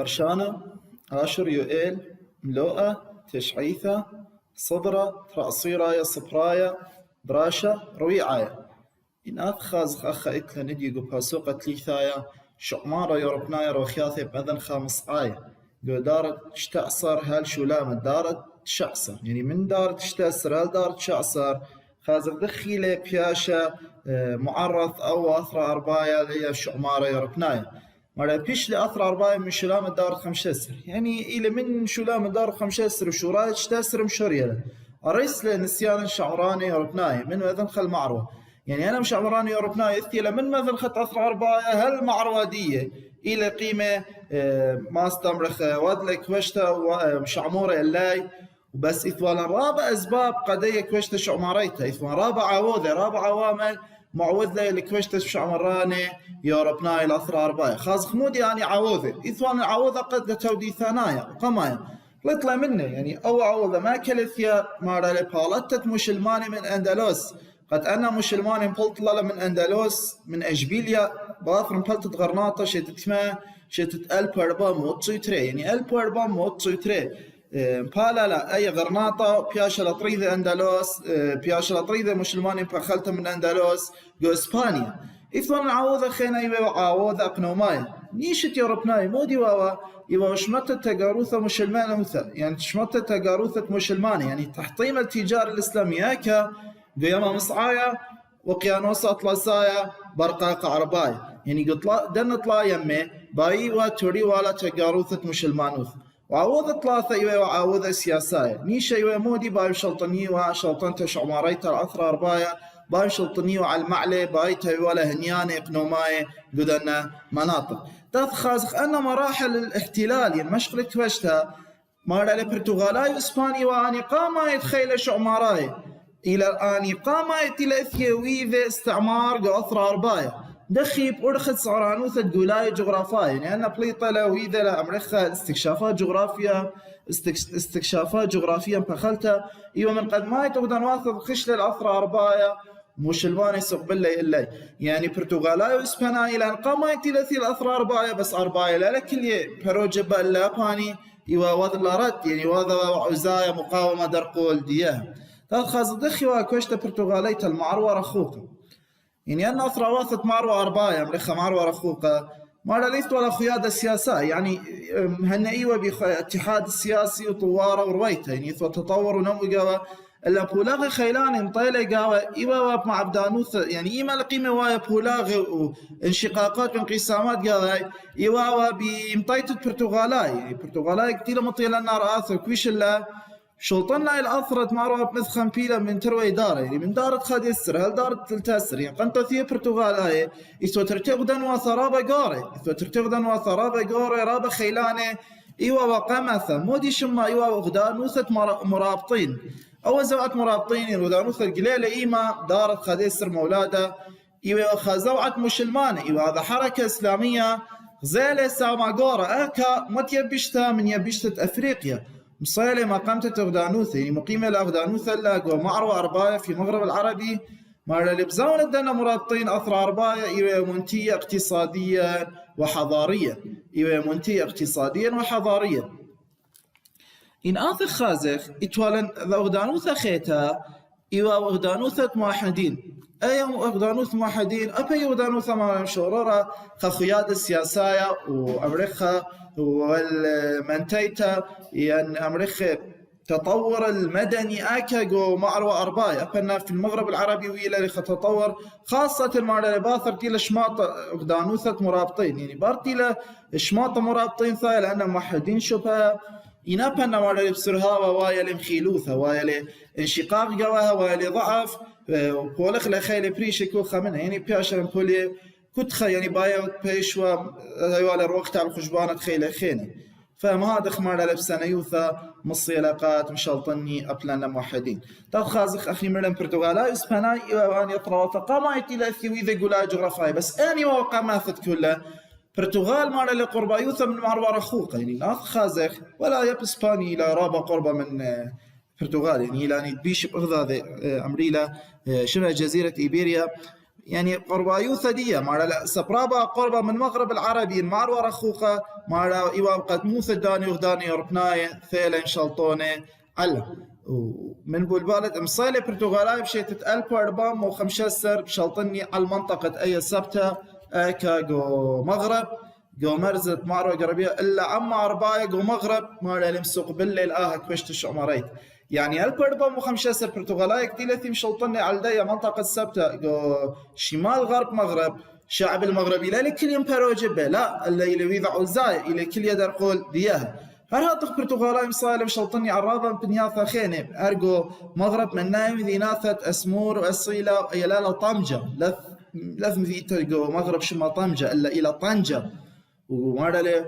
برشانة آشر يوئيل ملوءة تشعيثة صدرة ترأصيرايا صبرايا براشة رويعايا إن خازخ أخا إكلا نديقو باسوقة تليثايا شعمارة يوربنايا روخياثي بأذن خامس آية قو دارت تشتأصر هال شولامة دارت تشعصر يعني من دارت تشتأصر هال دارت تشعصر خازخ دخيلة بياشا معرض أو أثرى أربايا ليا شعمارة يوربنايا مرة بيش لأثر أربعة من شلام الدار خمسة يعني إلى من شلام الدار خمسة وشوراية تستسر مشورية الرئيس لنسيان الشعراني يوربناي من ماذا خل معروة يعني أنا مش عمراني يوربناي إثيلا من ماذا خط أثر أربعة هل معروة دية إلى قيمة ما استمرخ ودلك وشتا شعمورة اللاي وبس إثوالا رابع أسباب قضية كوشتا شعماريتا إثوان رابع عوضة رابع عوامل معوذ لي لكوشتا شعمراني يوربناي الأثر أربعة خاص خمودي يعني عوضة إثوان العوضة قد لتودي ثنايا وقمايا لطلع منه يعني أو عوضة ما كلثيا مارا لبالتت مشلماني من أندلس قد أنا مشلماني بلط للا من أندلس من أشبيليا باثر بلطت غرناطة شتتما شتت ألب أربا موتسو تري يعني ألب أربا موتسو تري بالا أي غرناطة بياش لطريذة أندلس بياش لطريذة مشلماني بخلت من أندلس جو إسبانيا إثوان عوضة خينا يبقى عوضة أقنومايا نيشت يوربناي مودي واوا يبقى شمتة تجاروثة مشلمانة مثل يعني شمتة تجاروثة مشلمانة يعني تحطيم التجارة الإسلامية كا قيامة مصعايا وقيانوسة أطلسايا برقاق عربايا يعني قطلا دن طلا يمي باي وتوري ولا تجاروثة مشلمانوث وعوض ثلاثة إيوه وعوض سياسية نيشة إيوه مودي باي شلطني وشلطنة شعماريتا العثرة أربايا باي شلطني وعلى المعلى باي تيولا هنيانة إقنوماية قدنا مناطق تاث خازخ أن مراحل الاحتلال يعني مشغلة وشتها مارا لبرتغالاي وإسبانيا وأني قاما يتخيل شعماراي إلى الآن قاما إلى إثيوية استعمار قأثرة أربايا دخي بأرخد صعرانوثة قولاي جغرافيا يعني أنا بليطة لويذة لأمريكا استكشافات جغرافيا بخلتها إيوه من قد ما يتغدن واثق خشل الأثرة أربايا مشلماني سقبلي إلي يعني برتغالاي وإسبانيا لأن قاما يتلثي الأثرة أربايا بس أربايا لا لكل بروجبا اللاباني إيوه واذ لارد يعني واذا عزايا مقاومة درقول دياه تاخذ دخي وكوشتا برتغالية المعروة رخوقة يعني أن أثرى واثت معروة أربايا مريخة معروة رخوقة مرة ليست ولا خيادة سياسية يعني هن إيوة باتحاد السياسي وطوارة ورويته يعني تطور ونمو قوة إلا بولاغ خيلاني مطيلة قوة إيوة مع بدانوث يعني إيما القيمة وايا بولاغ وانشقاقات وانقسامات قوة إيوة بمطيتة برتغالاي برتغالاي كتير مطيلة النار آثر كويش الله شلطنا الأثرت معروفة بمثخن بيلا من تروي دار يعني من دارت خاد يسر هل دارت تلتسر يعني قنطة ثيه برتغالاي إسوا ترتغدن وثرابة قاري إسوا ترتغدن وثرابة قاري رابة خيلانة إيوا وقمثة مودي شما إيوا وغدانوثة مرابطين أول زوعة مرابطين الغدانوثة القليلة إيما دارت خاد يسر مولادة إيوا خازوعة مشلمانة إيوا هذا حركة إسلامية غزالة ساما قارة أكا ما تيبشتها من يبشتة أفريقيا مصيلة مقامة أغدانوثة يعني مقيمة لأغدانوثة اللي ومعروة أرباية في المغرب العربي مع اللي بزاون الدنا مرابطين أثر أرباية إيوه منتية اقتصاديا وحضاريا إيوه منتية اقتصاديا وحضاريا إن آثر خازخ إتوالا أغدانوثة خيتا إيوه أغدانوثة موحدين أي أغدانوث موحدين أبي أغدانوثة مع شورورة خخيادة السياسية وأمريكا والمنتيتا يعني أمريكا تطور المدني أكاجو معروة أرباية أبنا في المغرب العربي وإلى تطور خاصة مع الباثر تيلا شماط أغدانوثة مرابطين يعني بارتيلا شماط مرابطين ثايل لأن موحدين شبه ينابنا مع البسرها ووايا لمخيلوثة وايا لانشقاق جواها وايا لضعف وقولخ لخيل بريشكو خمنها يعني بياشا بولي كنت يعني بايا بيشوا هيوالي الوقت على الخجبانة خيلة خيني فما هذا خمار لبسنا يوثا مصي علاقات مشالطني أبلنا موحدين تاخذ أخي مرلم برتغالا إسبانيا وأنا يطرا فقام إلى ثيويذ قولا جغرافيا بس أني وقع ماثت كله برتغال مار لقربا يوثا من معروة رخوقة يعني ناخ خازخ ولا يب إسباني لا رابا قربة من برتغال يعني لاني بيش بغضاض أمريلا شبه جزيرة إيبيريا يعني قربايوثة دي مع سبرابا قربة من المغرب العربي مع ورخوقة مع إيوابقة موثة داني وغداني يوربناي ثيلين شلطوني على ومن بولبالة مصيلة برتغالاي بشيتة ألبو أربام وخمشسر بشلطني على المنطقة أي سبتة أكا جو مغرب جو مرزت معرو قربية إلا عما أرباية جو مغرب ما لمسوق بالليل كوشت الشعمريت يعني البربام وخمشسر برتغالاي كتيلة مشلطني على داية منطقة سبتة جو شمال غرب مغرب شعب المغربي لا لكل يوم باروجبه لا اللي يلويذ عزاي إلى كل يدر قول دياها هرهاطق برتغالاي مصايلة مشلطني عرابا بنياثا خيني أرجو مغرب من نايم ذي ناثة أسمور وأصيلة يلالا طنجة لازم ذي ترجو مغرب شما طنجة إلا إلى طنجة ومرله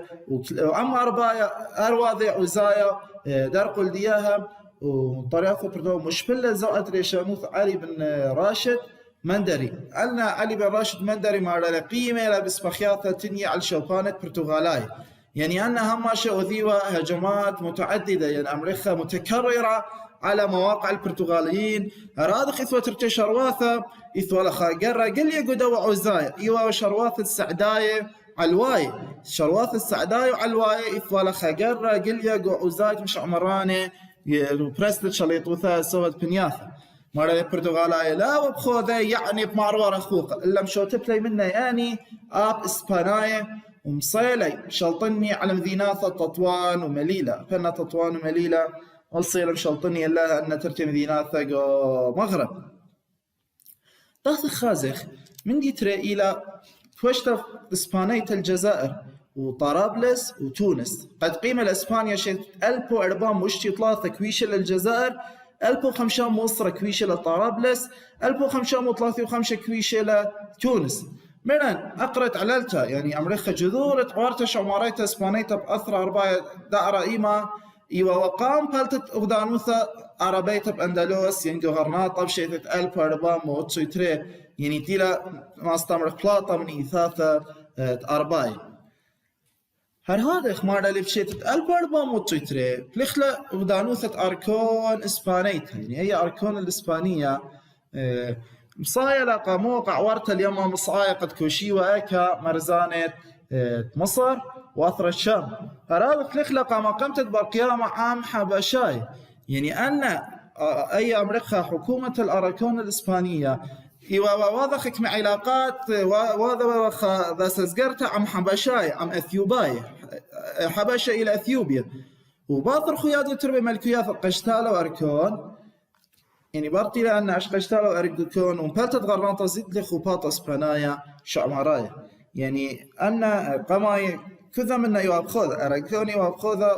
وأما أربايا أرواضع عزايا درقل دياها وطريقه بردو مشبلة زوء ريشاموث علي بن راشد مندري أنا علي بن راشد مندري مع قيمة لبس بخياطة تنية على شوبانة برتغالاي يعني أنها هماشة وذيوة هجمات متعددة يعني أمريكا متكررة على مواقع البرتغاليين رادخ إثوة ترتي شرواثة إثوة لخا قرى قل يقودوا عزايا إيوة شرواثة السعداية علواي شرواث السعداية علواي إثوة لخا قرى قل يقو عزايا مش عمراني برستد شليطوثا سوت بنياثا مرة البرتغالاي لا وبخوذا يعني بمعروار أخوك إلا مشوتت لي منه يعني آب إسباناي ومصيلي شلطني على مديناثة تطوان ومليلة فنا تطوان ومليلة والصيلة مشلطني الله أن ترتي مديناثة مغرب ضغط خازخ من دي ترى إلى فوشتا إسبانية الجزائر وطرابلس وتونس قد قيمة لإسبانيا شيء 1403 كويشة للجزائر 1500 مصر كويشة لطرابلس 1553 كويشة لتونس مرن أقرأت علالتها يعني أمريكا جذور تعورتش عماريتها إسبانيتها بأثر 4 دائرة إيما إيوا وقام بالتت أغدانوثا عربيتها بأندلس يعني غرناطة بشيثة 1403 يعني تيلا ما استمرت بلاطة من إثاثة أرباي هذا إخمار اللي بشيتة البرباموتشيتري بلخلة ودانوثة أركون إسبانيتها يعني هي أركون الإسبانية مصايا لقى موقع ورطة اليوم مصايا قد كوشي وأكا مرزانة مصر وأثر الشام هذا بلخلة ما قمت برقيامة عام حبشاي يعني أن أي أمريكا حكومة الأركون الإسبانية واضخك مع علاقات واضخ ذا سزقرت عم حبشاي عم أثيوباي حبشة إلى أثيوبيا وباطر خياد تربي ملكيات قشتالة وأركون يعني برتي لأن عش قشتالة وأركون ومبالتت غرانطة زيد لخوبات أسبانايا شعمرايا يعني أن قماي كذا منا يواب خوذا أركون يواب خوذا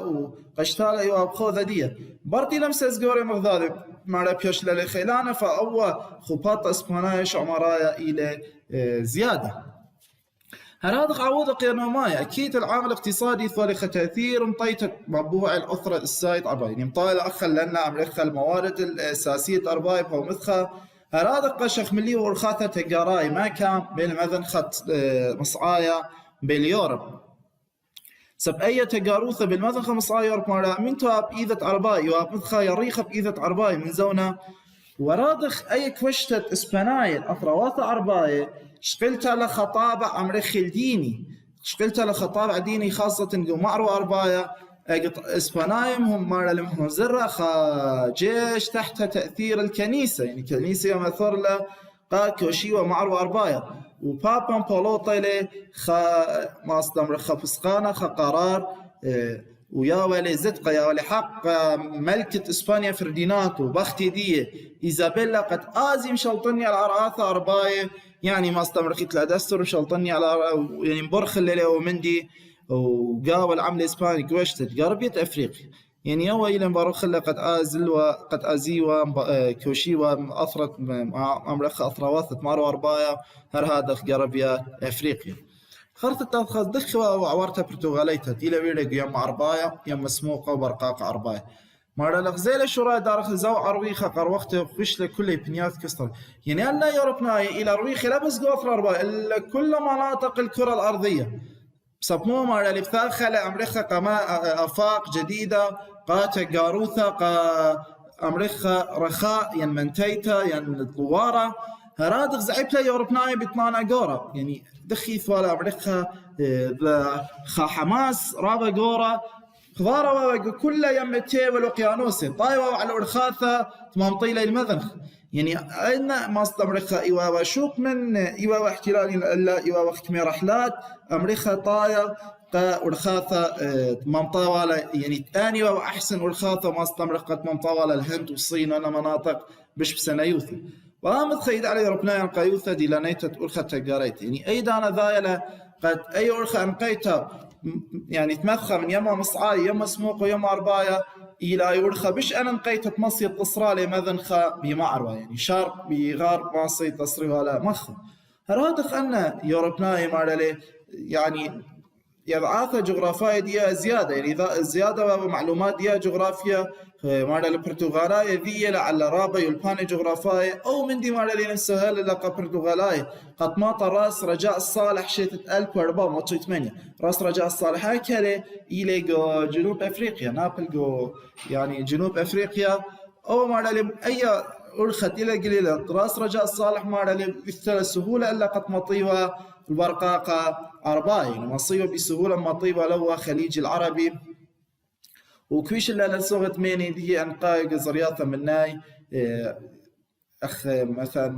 وقشتالة يواب خوذا دي برتي لمسة زقوري مغذاذي مع بيش للخيلانة فأول خوبات أسبانيا شعمرايا إلى زيادة هذا عوض قيانومايا أكيد العامل الاقتصادي ثالث تأثير مطيت مبوع الأثرة السايد أربعين يعني مطال أخل لنا أمريكا الموارد الأساسية أربعين ومثخة هذا قشخ ملي ورخاثة تجاراي ما كان بين المذن خط مصعايا باليوروب سب أي تجاروثة بالمذن مصعايا يوروب مرة من تواب إيذة أربعين ومثخة يريخة بإيذة أربعين من زونة ورادخ أي كوشتة إسبانية الأثروات أربعين شقلت على خطابة أمريكي الديني شقلت على خطابة ديني خاصة جو معرو أربايا إسبانايم هم مارا لهم زرة جيش تحت تأثير الكنيسة يعني كنيسة يوم أثر له كوشي ومعرو أربايا وبابا بولو طيلي ما استمر خفسقانة قرار ويا ولي زدقة يا ولي حق ملكة إسبانيا فرديناتو بختي دي إيزابيلا قد آزم شلطني على أرعاثة أرباية يعني ما استمرخيت لا دستور وشلطني على يعني مبرخ الليلة ومندي وقاوى العمل الإسباني كوشتت غربية أفريقيا يعني يوم إلى مبرخ اللي قد آزل وقد أزي وكوشي وأثرت أمريكا أثرواثة مارو أربايا هذا غربية أفريقيا خرطت التأخذ دخوة وعورتها برتغاليتها إلى ويرق يوم أربايا يوم مسموقة وبرقاق أربايا مرة لغزيل الشراء دارخ زو عرويخة قروخته فشل كل بنياث كستر يعني أن يوروبناي إلى رويخ لا بس قوفر أربايا إلا كل مناطق الكرة الأرضية بسبمو مرة لفتاخل أمريكا قما أفاق جديدة قات جاروثة أمريكا رخاء ين منتيتا ين طوارة هرادغ زعيبلا يوروبناي بتمانا جورا يعني دخي ثوالا مريخا خا حماس رابا جورا خضارة كل يمتي والوقيانوسي طايوة على الخاثة تمام طيلة المذنخ يعني أين مصدر أمريكا إيوا وشوق من إيوا واحتلال إلا إيوا وحكمي رحلات أمريكا طايا ورخاثة تمام طاولة يعني ثاني وأحسن ورخاثة مصدر أمريكا تمام طاولة الهند والصين أنا مناطق بش بسنيوث وهم تخيد على يوروبنايا قيوثة دي لانيتة أرخة تجاريت يعني أي دانا ذايلة قد أي أرخة أنقيتها يعني تمثخة من يما مصعاي يما سموق ويما أربايا إلى يورخة بش أنا نقيت مصي التصرالي مذنخة بمعروة يعني شارق بغار مصي تصري ولا مخة هرادخ أن يوروبناي مارلي يعني يضعاثة جغرافية دي زيادة يعني زيادة معلومات دي جغرافيا مارلي البرتغالاية ذي لعل رابا يلباني جغرافية أو من دي مارلي نفسها لقى برتغالاية قد ماط راس رجاء الصالح شتة 1408 راس رجاء الصالح هكذا إلى جنوب أفريقيا نابل يعني جنوب أفريقيا أو مارلي أي أرخت إلى قليلة راس رجاء الصالح مارلي بالثلاث سهولة إلا قد مطيوة البرقاقة أرباي يعني مصيبة بسهولة مطيبة لو خليج العربي وكويش اللي لسوغت ميني دي أنقاي زرياثة مناي أخ مثلا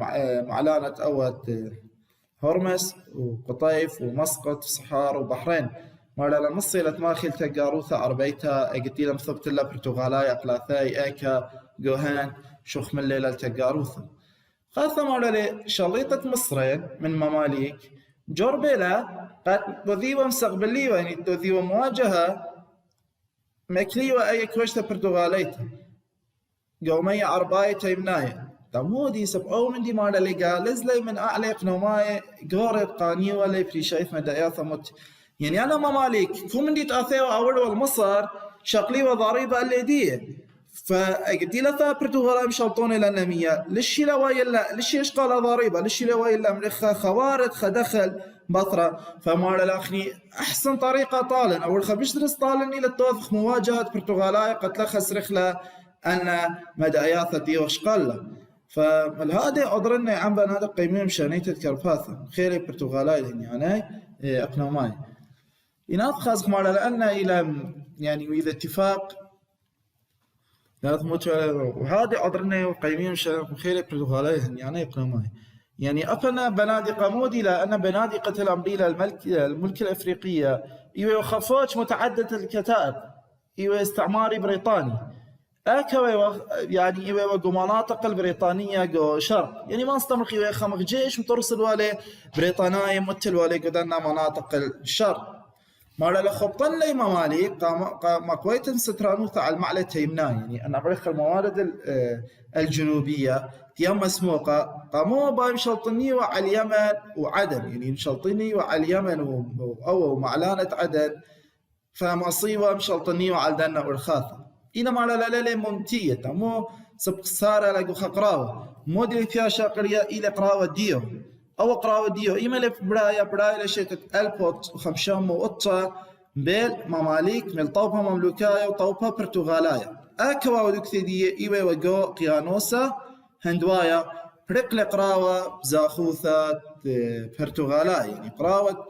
معلانة أوت هرمس وقطيف ومسقط وصحار وبحرين مرة لمصي لتماخيل تجاروثة أربيتا قتيلة مثبت الله برتغالاي أقلاثاي إيكا جوهان شوخ من ليلة تجاروثة خاصة مرة لي شليطة مصرين من مماليك جوربيلا قد تذيب مستقبلية يعني تذيب مواجهة مكليوة أي كوشتة برتغاليتا قومية أربايتا يمنايا تمودي سب أو من دي مارا لقا لزلي من أعليق نوماي قورت قانيوة لي في شايف مداياثة مت يعني أنا مماليك كو من دي تأثيوا أول والمصر شقليوة ضريبة اللي دي فأقدي لثا برتغالا مشلطوني لنمية لشي لوايلا لشي إشقال ضريبة لشي لوايلا مريخا خوارد خدخل بطرة فمارا الأخني أحسن طريقة طالن أول خبش درس طالن إلى التوثق مواجهة برتغالاي قد لخس رخلة أن مداياثة دي وشقالة فالهادي أضرني عن بنادق قيمين مشانيتة كرفاثة خيري برتغالاي يعني أقنوماي يناط خازق مارا لأن إلى يعني وإذا اتفاق وهذا أضرني وقيمين مشانيتة خيري برتغالاي يعني أقنوماي يعني أفنا بنادق مودي لأن بنادقة الأمريلة الملك الأفريقية إيوه خفوش متعددة الكتائب إيوه استعماري بريطاني أكوي يعني إيوه جو مناطق البريطانية جو شرق يعني ما استمر إيوه خمق جيش مترسل والي بريطانية متل والي قدرنا مناطق الشرق مرة لخبطن لي مماليك ما كويتن سترانوث على المعلة تيمنا يعني أنا بريخ الموارد الجنوبية تيام مسموقة قاموا باي مشلطني وعلى اليمن وعدن يعني مشلطني وعلى اليمن أو معلانة عدن فمصيبة مشلطني وعلى دنا والخاثة إنما على لا ممتية تمو سبق سارة لقو خقراوة مودي فيها شاقرية إلى قراوة ديو أو قراوة ديو إما لف برايا لشيتة ألبوت وخمشام وقطة بيل مماليك من طوبها مملوكاية وطوبها برتغالاية أكوا ودكتي دي إيوه وقو قيانوسا هندوايا برقل قراوة زاخوثة برتغالاي يعني قراوة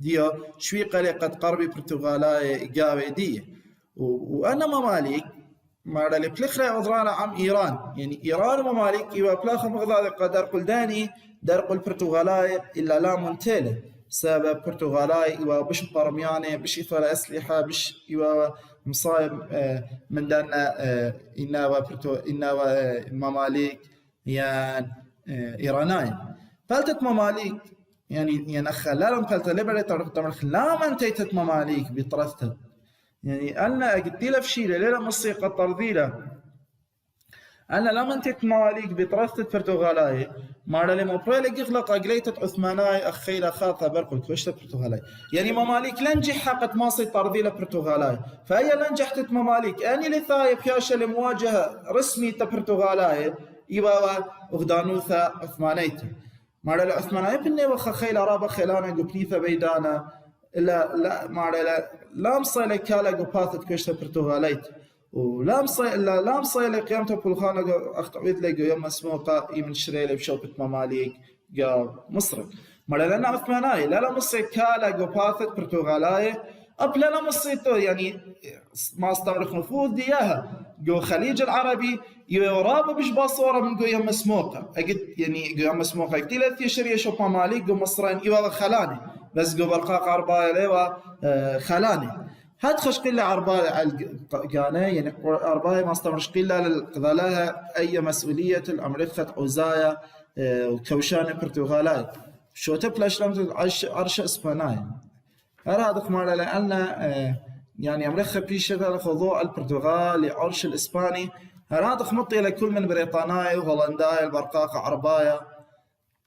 ديو شوي قلي قد قربي برتغالاي قاوي دي وأنا مماليك مارا لبلخرة عذرانا عم إيران يعني إيران مماليك إيوا بلاخة مغضاء قدر قلداني درق البرتغالاي إلا لا منتله سبب برتغالاي إيوا بش برمياني بش إثارة أسلحة بش إيوا مصايب من دانا إناوا مماليك يعني إيراناي فلتت مماليك يعني خلالهم فلت لبري طرق لا من تيتت مماليك بطرثت يعني أنا قديلا في شيء ليلة موسيقى طرديلة أنا لا من تيت مماليك بطرثت برتغالاي مارا لي مبريلي يغلق أقليتة عثماناي أخيلة خاطة برقل كوشتة برتغالاي يعني مماليك لنجح حقت ماصي طرديلة برتغالاي فهي لنجحت مماليك أني لثايب ياشا لمواجهة رسمي تبرتغالاي إيوا أغدانوثا عثمانيته مارا العثمانية بني وخا خيلة رابا خيلانا قبنيثة بيدانا لا مارا لا مصيلة كالا قباثة كوشتة برتغاليت ولا مصيلة قيامته بولخانة أخطأت لك يوم سموقة من شريلة بشوبة مماليك جا مصر مرة لنا عثماناي لا مصي كالا جو باثت برتغالاي أب لا مصيتو يعني ما استمرخ نفوذ دياها جو خليج العربي يورابا بش باصورة من جو يوم سموقة أجد يعني جو يوم سموقة كتير ثي شرية شوبة مماليك جو مصرين إيوا خلاني بس جو برقاق عرباية ليوا خلاني هاد خش قلة عرباية القانة يعني عرباية ما استمرش قلة للقضالها أي مسؤولية الأمريكا عزايا وكوشانة برتغالاي شو تبلاش لم عرش إسبانيا هذا خمارة لأن يعني أمريكا بيشغل خضوع البرتغال لعرش الإسباني هذا خمطي لكل من بريطانيا وهولندايا البرقاق عربايا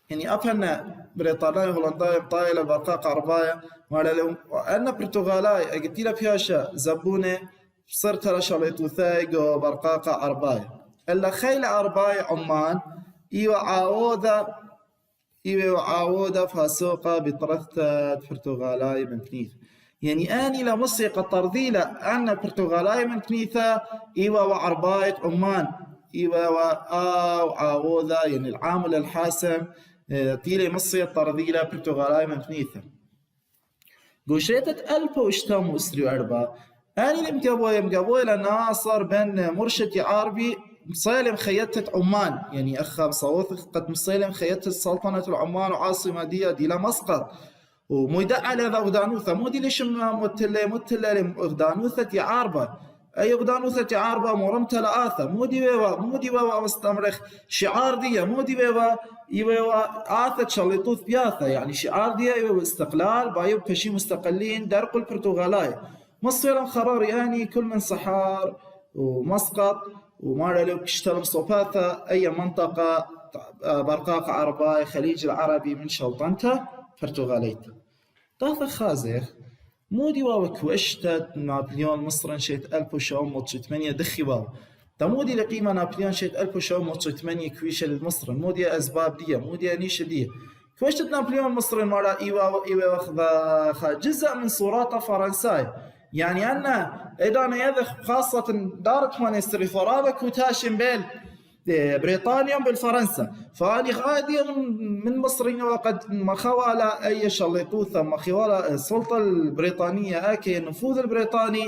يعني أفهمنا بريطانيا وهولندايا طايلة البرقاق عربايا وعلى لو أنا برتغالاي قلت له فيها زبونة صرت له شليط وثاق وبرقاق عربايا إلا خيل عربايا عمان إيوه عاودة فاسوقة بطرثة برتغالاي من كنيث يعني أني لمصيقى طرذيلة أن برتغالاي من كنيثة إيوه وعرباية عمان إيوه وعاودة يعني العامل الحاسم طيلة مصية طرذيلة برتغالاي من كنيثة قوشيتة ألف واشتام وإسري أربا أني مقابوي لناصر بن مرشد عربي مصيلم خيتة عمان يعني أخا مصوث قد مصيلم خيتة سلطنة العمان وعاصمة دي لا مسقط وميدع على ذا غدانوثة مودي ليش متلة غدانوثة عاربة أي غدانوثة عاربة مرمتة لآثة مودي ويوا مستمرخ شعار دي مودي ويوا آثة شليطوث بياثة يعني شعار دي ويوا استقلال بايو بشي مستقلين درق البرتغالاي مصيرا خرار يعني كل من صحار ومسقط وما لو كشتلم صوباثة أي منطقة برقاق عرباي خليج العربي من شلطنته برتغاليته طاثة خازيخ مودي وكوشتت نابليون مصر شيت 1708 دخي واو تمودي لقيمة نابليون شيت 1708 كويشة لمصر مودي أسباب دي مودي نيش دي كوشتت نابليون مصر مرة إيوا واخذ جزء من صورات فرنساي يعني أن إذا يذخ خاصة دارت من استريفورابك وتاشم بيل بريطانيا بالفرنسا فأني غادي من مصر وقد مخوا على أي شليطوثة مخوا السلطة البريطانية أكي النفوذ البريطاني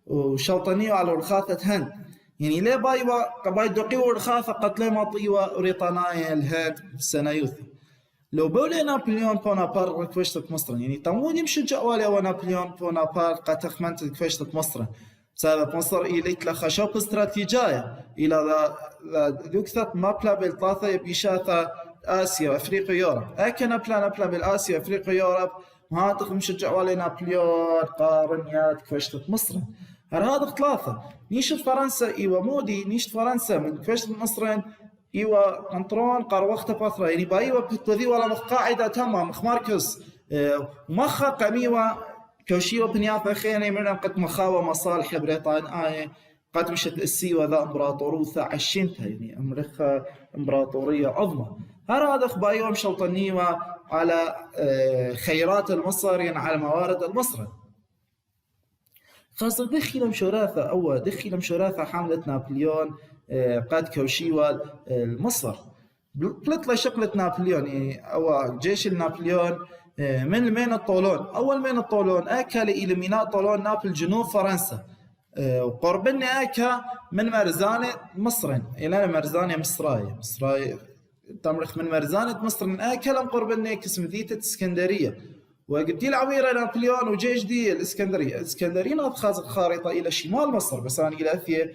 وشلطنيه على رخاثة هند يعني ليه باي دقيقة رخاثة قتل ما طيوة بريطانيا الهند سنة لو بولي نابليون بونابرت كوشتت مصر يعني تمود يمشي جوالي ونابليون بونابرت قد تخمنت كوشتت مصر بسبب مصر إليت لخشوب استراتيجية إلى ذكثت مبلغ بالطاثة بيشاثة آسيا وأفريقيا يوروب أكن نبلغ بالآسيا وأفريقيا يوروب ما تخمش جوالي نابليون قارنيات كوشتت مصر هذا ثلاثة نيشت فرنسا إيوه مودي نيشت فرنسا من كوشتت مصرين إيوه كنترون قروخت فترة يعني بايوه بتوذي ولا مقاعدة تمام مخماركس مخا قميوة كوشيوه بنياثة خيني من قد مخاوة مصالح بريطانيا قد مشت السيوة ذا امبراطوروثة عشنتها يعني أمريكا امبراطورية عظمى هذا بايوه مشلطنيوة على خيرات المصر يعني على موارد المصر خاصة دخل مشوراثة حملة نابليون قد كوشيوة مصر بلطلة شقلة نابليون يعني أو جيش نابليون من مين الطولون أول مين الطولون أكا إلى ميناء طولون نابل جنوب فرنسا وقربنا أكا من مرزانة مصر إلى مرزانة مصراية تمرخ من مرزانة مصر أكا قربنا كسم ذيتة اسكندرية وقبتي العويرة نابليون وجيش دي الإسكندرية ناخذ خارطة إلى شمال مصر بس أنا إلى أثية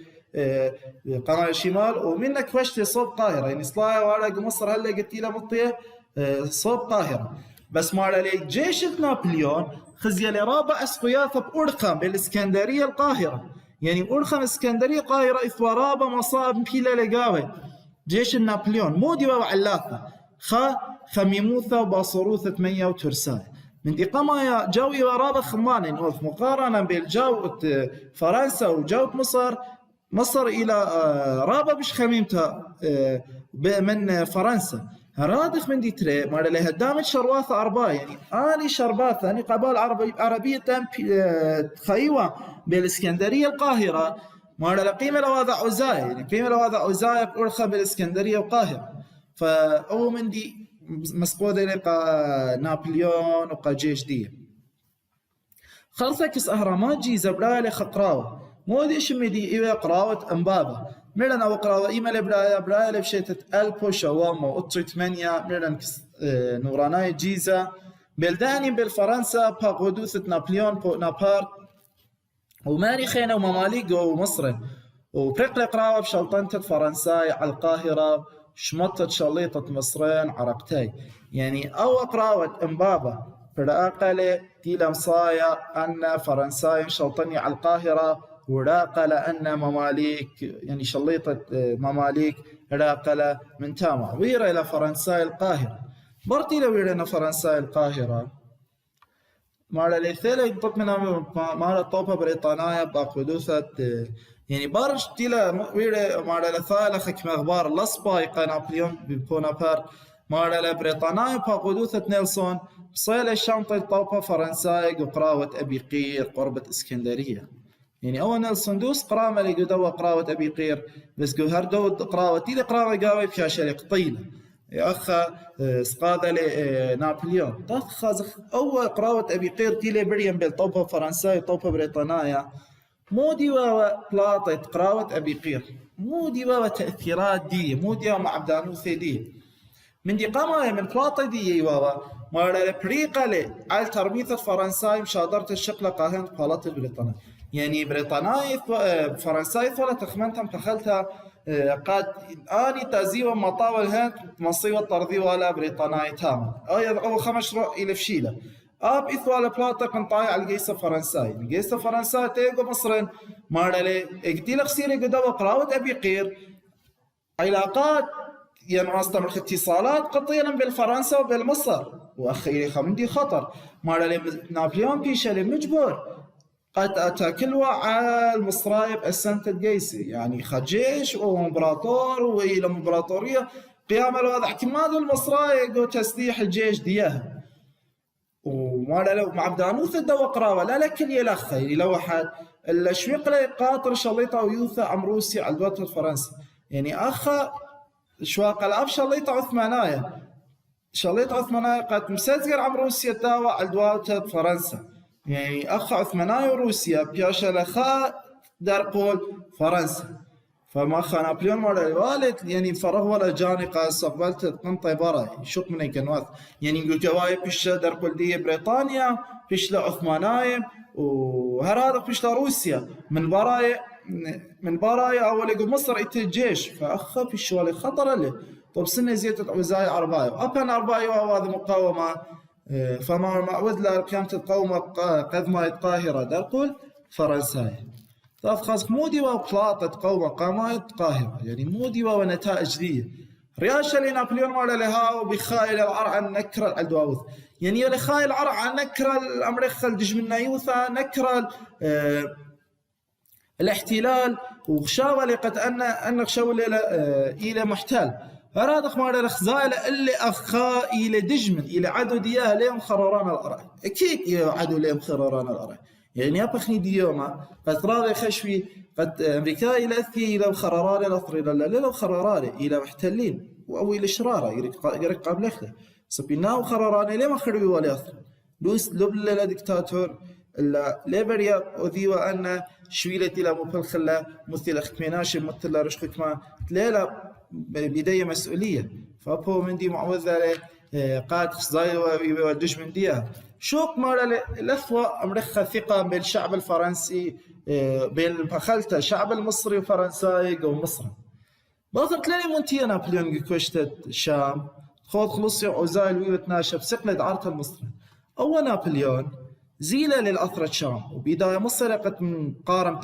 قناة الشمال ومنك فشتي صوب قاهرة يعني صلايا وعلى مصر هلا قلت له مطية صوب قاهرة بس ما على جيش نابليون خزي لرابع اسقياث بأرخم بالإسكندرية القاهرة يعني أرخم اسكندرية قاهرة إثوارابة مصاب بيلا لقاوي جيش نابليون مودي وعلاثة خميموثة وباصروثة مية وترساي من دي قما جوي ورابة خماني مقارنة بالجو فرنسا وجو مصر إلى رابة بش خميمتها من فرنسا هرادخ من دي تري مالا لها دامت شرواثة أربعة يعني آني شرباثة أني قبال عربية خيوة بالإسكندرية القاهرة مارا قيمة لواضع عزاية، يعني قيمة لواضع عزاية بأرخى بالإسكندرية وقاهرة. فأو من دي مسقودة لقى نابليون وقا جيش دي خلصكس أهرامات جيزة برالي خقراوة مودي شمدي إيوه قراوة أنبابة ميرن أو قراوة إيميل برايا لبشيتة ألبو شوام وأطري 8 ميرن نوراناي جيزة بلداني بالفرنسا باغودوثة نابليون بو نابارت وماني خينة ومماليك ومصر وبرقل قراوة بشلطنة فرنساي على القاهرة شمطت شليطة مصرين عرقتاي يعني أو قراوة أنبابة فراقلة تيلا مصايا أن فرنساي شلطني على القاهرة وراقلة أن مماليك يعني شليطة مماليك راقلة من تاما ويرا إلى فرنساي القاهرة برتي لو يرينا فرنساي القاهرة مارا ليثيلا يطلق منها مارا طوبة بريطانيا باقودوثة يعني بارش تيلا ويرا مارا لثالة خك مغبار لصبايقة نابليون بونابرت مارا لبريطانيا باقودوثة نيلسون صيلة الشنطة طوبة فرنساي وقراوة أبي قير قربة اسكندرية يعني أول نيلسون دوس قرامة لقدوة قراوة أبي قير بس قهر دود قراوة تيلا قراوة قاوي بشاشة قطيلة يا أخا سقاطة لنابليون طاف خازخ أول قراوة أبي قير تيلي بريم بالطوبة فرنساي وطوبة بريطانيا مو ديوا بلاطة قراوة أبي قير مو ديوا تأثيرات دي مو ديوا مع عبدانوثي دي من دي قامة من بلاطة دي يواوا مارا بريقة لي على ترميثة فرنساي مشادرة الشقلة قاهنة بلاطة بريطانيا يعني بريطانيا فرنساي ولا تخمنتها متخلتها قد اني تازيوا مطاول هند مصيوة طردي ولا بريطانيا تام او 5 رؤ الى فشيله اب اثوال بلاطق نطايع الجيسة فرنساي الجيسة فرنساي تيجو مصرين مارلي اقتيل خسيري قدوة قراوة ابي قير علاقات يعني مستمر اتصالات قطيرا بالفرنسا وبالمصر واخيري خمندي خطر مارلي نابليون بيشالي مجبور قد أتاكلوا على المصرايب السنة الجيسي يعني خجيش وإمبراطور وإلى إمبراطورية قيام الوضع احتمال المصرايب وتسليح الجيش ديها وما لو مع بدانوث الدوا قراوة لا لكن يلخ يعني لو واحد الشويق لي قاطر شليطة ويوثا عم روسيا على دوت فرنسا يعني أخا شواق الأب شليطة عثمانية شليطة عثمانية قد مسزقر عم روسيا تاوى على دوت فرنسا يعني أخ عثمانية وروسيا بياشا لخا درقول فرنسا فما خا نابليون مرة الوالد يعني فرغ ولا جاني قاس قبلت قنطي برا شوق من كنواث يعني نقول جواي بيش درقول دي بريطانيا بيش لعثمانية وهرادق بيش لروسيا من براي أول يقول مصر الجيش فأخ بيش والي خطر له طب سنة زيتة عزاي عرباية وأبن عرباية وهذه مقاومة فما معود لقيامة القوم قد ما القاهرة درقل فرنساية طاف خاص مودي وبلاطة قوم قامات قاهرة يعني مودي ونتائج دي رياشة لنابليون مالا لها وبخائل العرع نكرة الدواوث يعني لخائل العرع نكرة الأمريكا الدجمنا يوثا نكرة الاحتلال وخشاوة لقد أن خشاوة إلى محتل فرادخ مارا الخزائل اللي أخا إلى دجمن إلى عدو دياه ليهم خرران الأرأي أكيد عدو ليهم خرران الأرأي يعني أبخني ديوما قد راضي خشوي قد أمريكا إلى أثي إلى خرران الأطر إلى خرران إلى محتلين أو إلى شرارة يرك قبل أخله سبيناه خرران إلى ما خربي ولا أثر لوس لبلا دكتاتور إلا ليبريا وذيوا أن شويلة إلى مبلخلة مثل أختمناش مثل رشقكما تليلا بداية مسؤولية فأبو من دي معوذة قاد خزاي ويودش من ديها شوق مرة لثوة أمريكا ثقة بين الشعب الفرنسي بين بخلته الشعب المصري وفرنساي ومصر بظر تلاقي مونتيا نابليون كوشتة الشام خود خلصي عزايل ويتناشى بسقلة عرض المصري أول نابليون زيلة للأثر الشام وبداية مصر قد مقارمة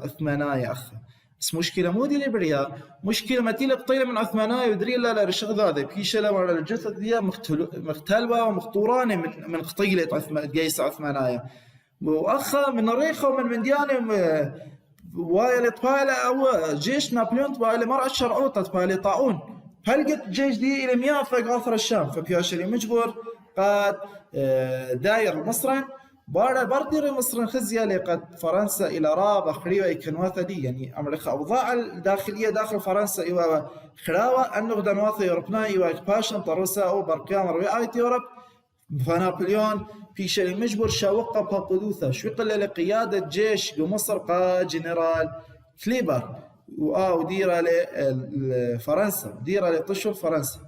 عثمانية أخا بس مشكلة مو دي ليبريا مشكلة متيلة بطيلة من عثمانية ودري لا رشغ ذا بيشة لما الجثث دي مختلبة ومخطورانة من قطيلة جيش عثمانية وأخا من ريخة ومن منديانة وايل طبالة أو جيش نابليون طبالة مرأة شرعوطة طبالة طاعون هلقت جيش دي إلى مياه فوق أثر الشام فبياشري مجبور قاد داير مصر بردير مصر خزية لقد فرنسا إلى راب أخريوة كنواثة دي يعني أمريكا أوضاع الداخلية داخل فرنسا إيوا خراوة أنه دنواثة يوروبنا إيوا باشن طروسا أو بركام ربيعة يوروب فنابليون في شيء مجبر شاوقة بقدوثة شوقل لقيادة جيش مصر قا جنرال كليبر وديرة لفرنسا ديرة لطشر فرنسا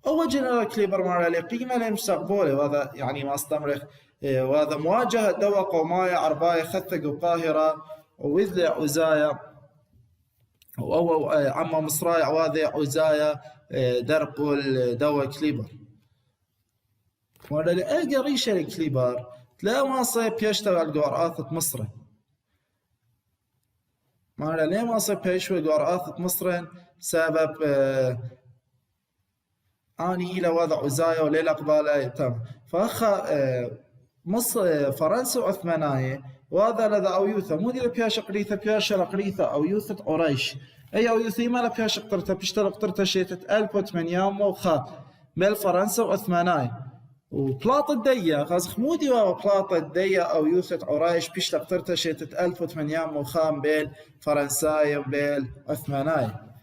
أول جنرال كليبر مع قيمة لمستقبله وهذا يعني ما استمرخ وهذا مواجهة دوا قومايا عرباية خثق القاهرة ووذع عزايا أو عما مصرايا وذع عزايا درقل دوا كليبر وهذا لأجا ريشة الكليبر تلا ما صيب يشتغل قرآثة مصر ما ليه ما صيب يشتغل قرآثة مصر سبب أني إلى وضع عزايا وليلة قبالة تم فأخا مصر فرنسا وعثمانية وهذا لذا أو يوثا مو دي لبياش قريثة بياش قريثة أو يوثة عريش أي أو يوثي ما لبياش قطرتها بيشتغل قطرتها شيتة 1800 وخا بين فرنسا وعثمانية وبلاط الدية خاص مودي وبلاط الدية أو يوثة عريش بيشتغل قطرتها شيتة 1800 وخام بين فرنساية وبين عثمانية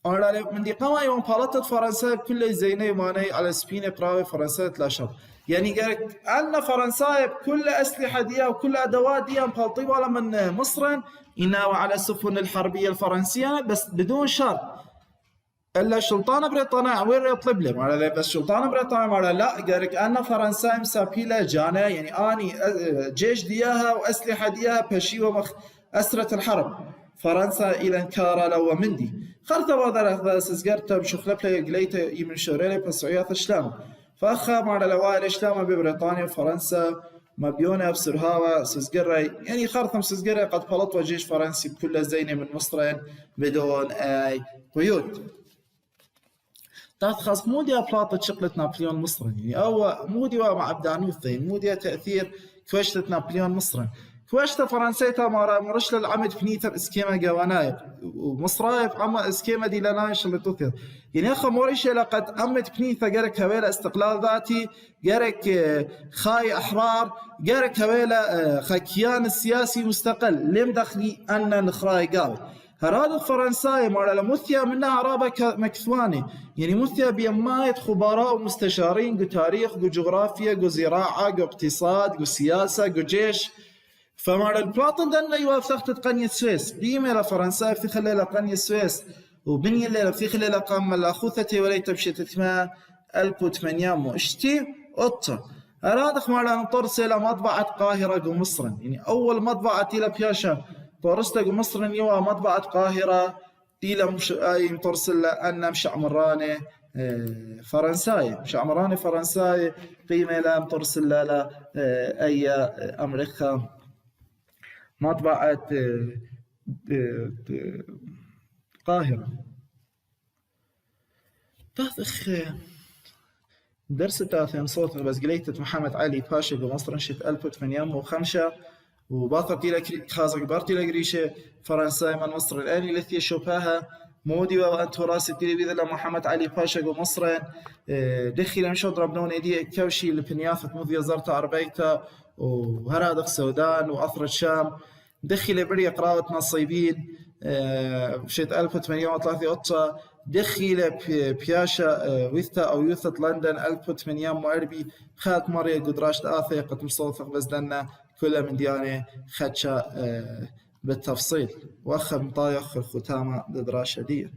أنا من دي قام يوم بالطة فرنسا كل زينة ماني على سبينة براوي فرنسا تلاشر يعني قالك أن فرنسا بكل أسلحة ديها وكل أدوات ديها مبالطيبة على من مصر إنه على السفن الحربية الفرنسية بس بدون شرط إلا السلطان بريطانيا وين يطلب له على بس السلطان بريطانيا على لا قالك أن فرنسا مسابيلة جانا يعني أني جيش ديها وأسلحة ديها بشي ومخ أسرة الحرب فرنسا إلى انكارا لو مندي خلطة وذا سزقرت بشخلبلة قليته يمن شوريلي بسعيات الشلام فأخا مع الأوائل الشلام ببريطانيا وفرنسا ما بيونا بسرهاوة سزقري يعني خرطم سزقري قد بلط وجيش فرنسي بكل زينة من مصر بدون أي قيود تات خاص مو دي بلاطة شقلة نابليون مصر يعني أو مو دي مع بدانوثي مو دي تأثير كوشتة نابليون مصر كوشتا فرنسيتا مرش للعمد فنيتر اسكيما جوانايب ومصرايب عما اسكيما دي لنايش اللي تثير يعني اخا موريش لقد عمد فنيتا جارك هويلا استقلال ذاتي جارك خاي احرار جارك هويلا خكيان السياسي مستقل لم دخلي ان نخراي قاوي هراد فرنساي مالا مثيا منها رابا مكثواني يعني مثيا بيماية خبراء ومستشارين جو تاريخ جو جغرافيا جو زراعة جو اقتصاد جو سياسة جو جيش فمع البلاطن دنا يوافقت قنية السويس بيما لفرنسا في خلال قنية السويس وبني الليلة في خلال قام الأخوثة وليت بشتة ما 1800 اشتي قطة أرادخ مع نطرس إلى مطبعة قاهرة جو مصر يعني أول مطبعة إلى بياشا طرست جو مصر يوا مطبعة قاهرة إلى مش أي مطرسل أن مش عمراني فرنساي مش عمراني فرنساي قيمة لا مطرسل لا أي أمريكا مطبعة القاهرة تاثخ درس تاثين صوت بس قليت محمد علي باشا بمصر نشت 1805 وباطر تيلا خازق بارتيلا قريشة فرنسا من مصر الآن التي شوفها مودي وأنت راسي تلفزيون محمد علي باشا بمصر دخل مش ضربنون ايدي كوشي لبنيافة مذيا زرت عربيتا وهرادق السودان وأثر الشام دخل بري قراءة نصيبين شيت 1803 دخل بياشا ويثتا أو يوثة لندن 1840 خات مريا قدراش آثي قد مصوفق بزدنا كل من ديانة خدشة بالتفصيل وأخذ مطايخ الختامة لدراشة دي